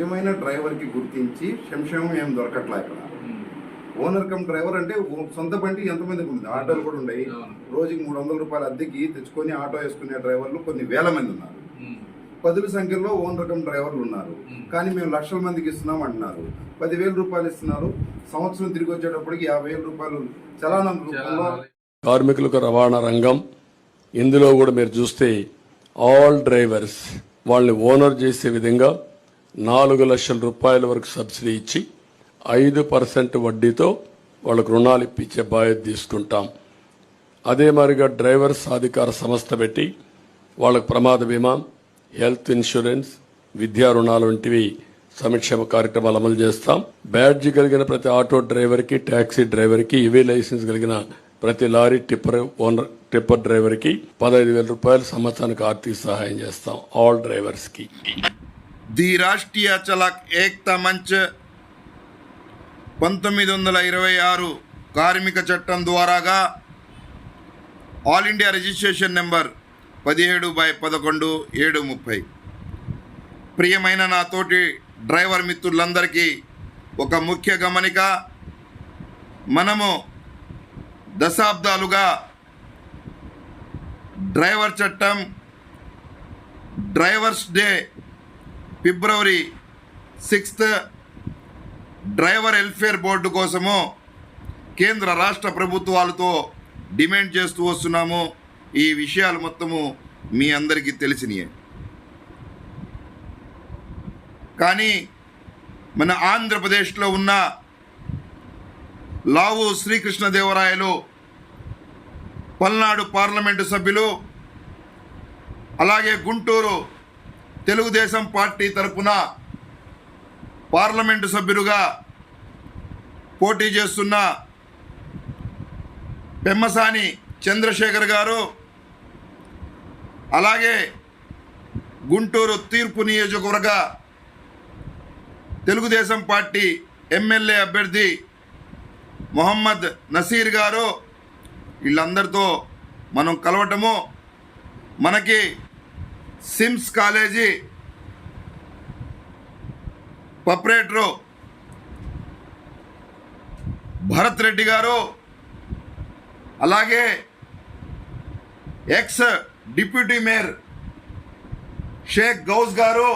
నిజమైన డ్రైవర్కి గుర్తించి సంక్షేమం ఏం దొరకట్లా ఇక్కడ. ఓనర్ కమ్ డ్రైవర్ అంటే సొంత బండి ఎంతమందికి ఉంది, ఆటోలు కూడా ఉన్నాయి. రోజుకి 300 రూపాయల అద్దెకి తెచ్చుకొని ఆటో వేసుకునే డ్రైవర్లు కొన్ని వేల మంది ఉన్నారు. 10,000 సంఖ్యలో ఓనర్ కమ్ డ్రైవర్లు ఉన్నారు. కానీ మేము లక్షల మందికి ఇస్తున్నాం అంటున్నారు. 10,000 రూపాయలు ఇస్తున్నారు. సంవత్సరం తిరిగి వచ్చేటప్పటికి 50,000 రూపాయలు చలానం రూపంలో. కార్మికులకు రవాణా రంగం ఇందులో కూడా మీరు చూస్తే ఆల్ డ్రైవర్స్ వాళ్ళని ఓనర్ చేసే విధంగా 4 లక్షల రూపాయల వరకు సబ్సిడీ ఇచ్చి 5% వడ్డీతో వాళ్ళకు రుణాలు ఇప్పించే బాధ్యత తీసుకుంటాం. అదే మాదిరిగా డ్రైవర్ సాధికార సంస్థ పెట్టి వాళ్ళకు ప్రమాద బీమా, హెల్త్ ఇన్సూరెన్స్, విద్యా రుణాలు వంటివి సంక్షేమ కార్యక్రమాలు అమలు చేస్తాం. బ్యాడ్జి కలిగిన ప్రతి ఆటో డ్రైవర్కి, ట్యాక్సీ డ్రైవర్కి, ఈవీ లైసెన్స్ కలిగిన ప్రతి లారీ టిప్పర్ డ్రైవర్కి 15,000 రూపాయలు సంవత్సరానికి ఆర్థిక సహాయం చేస్తాం. ఆల్ డ్రైవర్స్కి. ది రాష్ట్రీయ చలాక్ ఏక్తా మంచ్ 1926 కార్మిక చట్టం ద్వారాగా ఆల్ ఇండియా రిజిస్ట్రేషన్ నెంబర్ 17/11/730. ప్రియమైన నా తోటి డ్రైవర్ మిత్రులందరికీ ఒక ముఖ్య గమనిక. మనము దశాబ్దాలుగా డ్రైవర్ చట్టం, డ్రైవర్స్ డే ఫిబ్రవరి 6th డ్రైవర్ వెల్ఫేర్ బోర్డు కోసము కేంద్ర రాష్ట్ర ప్రభుత్వాలతో డిమాండ్ చేస్తూ వస్తున్నాము. ఈ విషయాలు మొత్తము మీ అందరికీ తెలిసినయే. కానీ మన ఆంధ్రప్రదేశ్లో ఉన్న లావు శ్రీకృష్ణదేవరాయలు, పల్నాడు పార్లమెంటు సభ్యులు, అలాగే గుంటూరు తెలుగుదేశం పార్టీ తరపున పార్లమెంటు సభ్యులుగా పోటీ చేస్తున్న పెమ్మసాని చంద్రశేఖర్ గారు, అలాగే గుంటూరు తూర్పు నియోజకవర్గ తెలుగుదేశం పార్టీ ఎమ్మెల్యే అభ్యర్థి మొహమ్మద్ నసీర్ గారు, వీళ్ళందరితో మనం కలవటము, మనకి సిమ్స్ కాలేజీ ప్రొప్రైటరు భరత్ రెడ్డి గారు, అలాగే ex deputy mayor Sheikh Ghouse గారు,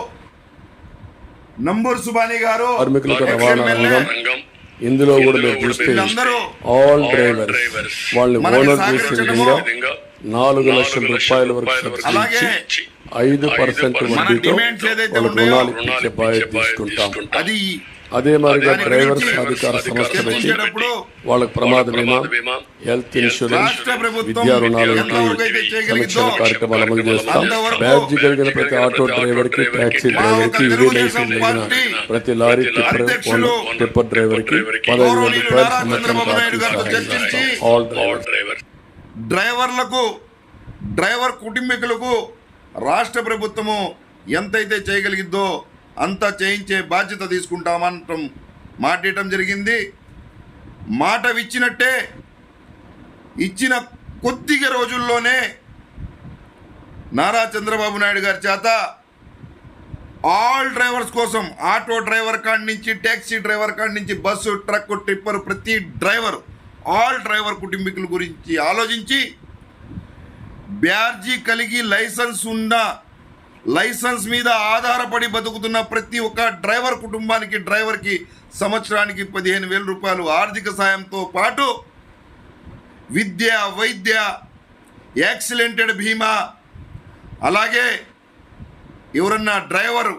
నంబూర్ సుబానీ గారు, కార్మికులకు రవాణా రంగం ఇందులో కూడా మీరు చూస్తే ఆల్ డ్రైవర్స్ వాళ్ళని ఓనర్ చేసే విధంగా 4 లక్షల రూపాయల వరకు సబ్సిడీ ఇచ్చి 5% వడ్డీతో వాళ్ళకు రుణాలు ఇప్పించే బాధ్యత తీసుకుంటాం. అదే మాదిరిగా డ్రైవర్ సాధికార సంస్థ పెట్టి వాళ్ళకు ప్రమాద బీమా, హెల్త్ ఇన్సూరెన్స్, విద్యా రుణాలు వంటి సంక్షేమ కార్యక్రమాలు అమలు చేస్తాం. బ్యాడ్జి కలిగిన ప్రతి ఆటో డ్రైవర్కి, ట్యాక్సీ డ్రైవర్కి, ఈవీ లైసెన్స్ కలిగిన ప్రతి లారీ టిప్పర్ డ్రైవర్కి 15,000 రూపాయలు సంవత్సరానికి ఆర్థిక సహాయం చేస్తాం. ఆల్ డ్రైవర్లకు, డ్రైవర్ కుటుంబీకులకు రాష్ట్ర ప్రభుత్వము ఎంతైతే చేయగలిగిద్దో అంత చేయించే బాధ్యత తీసుకుంటామంటం మాట్లాడటం జరిగింది. మాట ఇచ్చినట్టే ఇచ్చిన కొద్దిగా రోజుల్లోనే నారా చంద్రబాబు నాయుడు గారి చేత ఆల్ డ్రైవర్స్ కోసం, ఆటో డ్రైవర్ కాడి నుంచి, ట్యాక్సీ డ్రైవర్ కాడి నుంచి, బస్సు, ట్రక్, టిప్పర్, ప్రతి డ్రైవర్, ఆల్ డ్రైవర్ కుటుంబీకుల గురించి ఆలోచించి బ్యాడ్జీ కలిగి లైసెన్స్ ఉన్న, లైసెన్స్ మీద ఆధారపడి బతుకుతున్న ప్రతి ఒక్క డ్రైవర్ కుటుంబానికి, డ్రైవర్కి సంవత్సరానికి 15,000 రూపాయలు ఆర్థిక సాయంతో పాటు విద్య, వైద్య, యాక్సిడెంటెడ్ బీమా, అలాగే ఎవరన్నా డ్రైవర్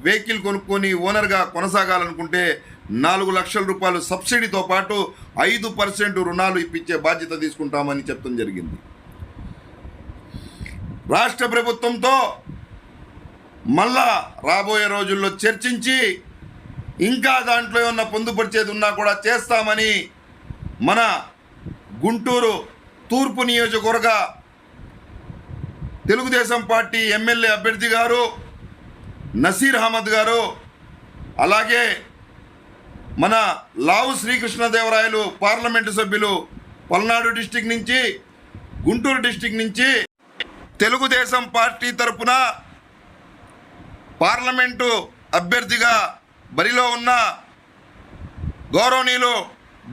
వెహికల్ కొనుక్కొని ఓనర్గా కొనసాగాలనుకుంటే 4 లక్షల రూపాయలు సబ్సిడీతో పాటు 5% రుణాలు ఇప్పించే బాధ్యత తీసుకుంటామని చెప్పడం జరిగింది. రాష్ట్ర ప్రభుత్వంతో మళ్ళా రాబోయే రోజుల్లో చర్చించి ఇంకా దాంట్లో ఏమన్నా పొందుపరిచేది ఉన్నా కూడా చేస్తామని మన గుంటూరు తూర్పు నియోజకవర్గ తెలుగుదేశం పార్టీ ఎమ్మెల్యే అభ్యర్థి గారు నసీర్ అహ్మద్ గారు, అలాగే మన లావు శ్రీకృష్ణదేవరాయలు పార్లమెంటు సభ్యులు పల్నాడు డిస్టిక్ నుంచి, గుంటూరు డిస్టిక్ నుంచి తెలుగుదేశం పార్టీ తరపున పార్లమెంటు అభ్యర్థిగా బరిలో ఉన్న గౌరవనీయులు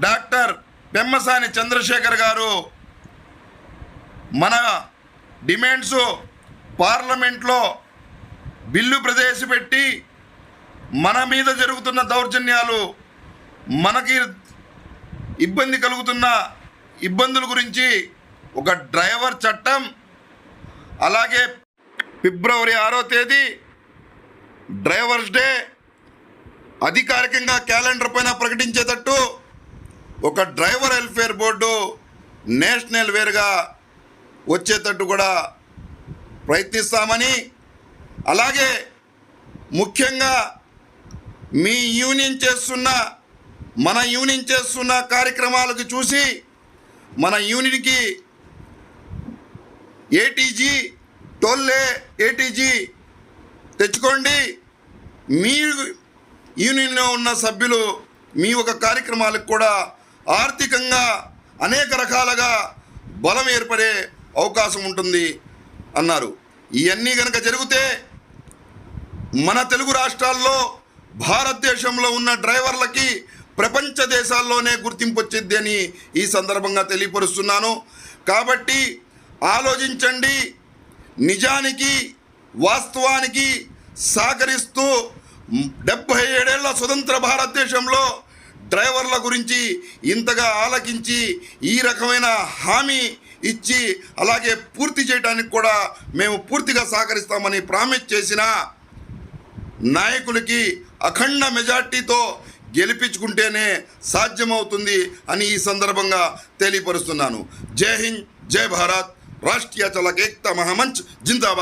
డాక్టర్ పెమ్మసాని చంద్రశేఖర్ గారు మన డిమాండ్స్ పార్లమెంట్లో బిల్లు ప్రవేశపెట్టి మన మీద జరుగుతున్న దౌర్జన్యాలు, మనకి ఇబ్బంది కలుగుతున్న ఇబ్బందుల గురించి ఒక డ్రైవర్ చట్టం, అలాగే ఫిబ్రవరి 6వ తేదీ డ్రైవర్స్ డే అధికారికంగా క్యాలెండర్ పైన ప్రకటించేటట్టు ఒక డ్రైవర్ వెల్ఫేర్ బోర్డు నేషనల్ వేర్గా వచ్చేటట్టు కూడా ప్రయత్నిస్తామని, అలాగే ముఖ్యంగా మీ యూనియన్ చేస్తున్న, మన యూనియన్ చేస్తున్న కార్యక్రమాలకు చూసి మన యూనియన్కి ఏటీజీ టోల్లే ఏటీజీ తెచ్చుకోండి. మీ యూనియన్లో ఉన్న సభ్యులు మీ ఒక కార్యక్రమాలకు కూడా ఆర్థికంగా అనేక రకాలుగా బలం ఏర్పడే అవకాశం ఉంటుంది అన్నారు. ఇవన్నీ కనుక జరిగితే మన తెలుగు రాష్ట్రాల్లో, భారతదేశంలో ఉన్న డ్రైవర్లకి ప్రపంచ దేశాల్లోనే గుర్తింపు వచ్చింది అని ఈ సందర్భంగా తెలియపరుస్తున్నాను. కాబట్టి ఆలోచించండి. నిజానికి వాస్తవానికి సహకరిస్తూ 77 ఏళ్ల స్వతంత్ర భారతదేశంలో డ్రైవర్ల గురించి ఇంతగా ఆలకించి ఈ రకమైన హామీ ఇచ్చి అలాగే పూర్తి చేయడానికి కూడా మేము పూర్తిగా సహకరిస్తామని ప్రామిస్ చేసిన నాయకులకి అఖండ మెజార్టీతో గెలిపించుకుంటేనే సాధ్యమవుతుంది అని ఈ సందర్భంగా తెలియపరుస్తున్నాను. జై హింద్, జై భారత్. రాష్ట్రీయ చలక్ ఏక్తా మహామంచ్ జిందాబాద్.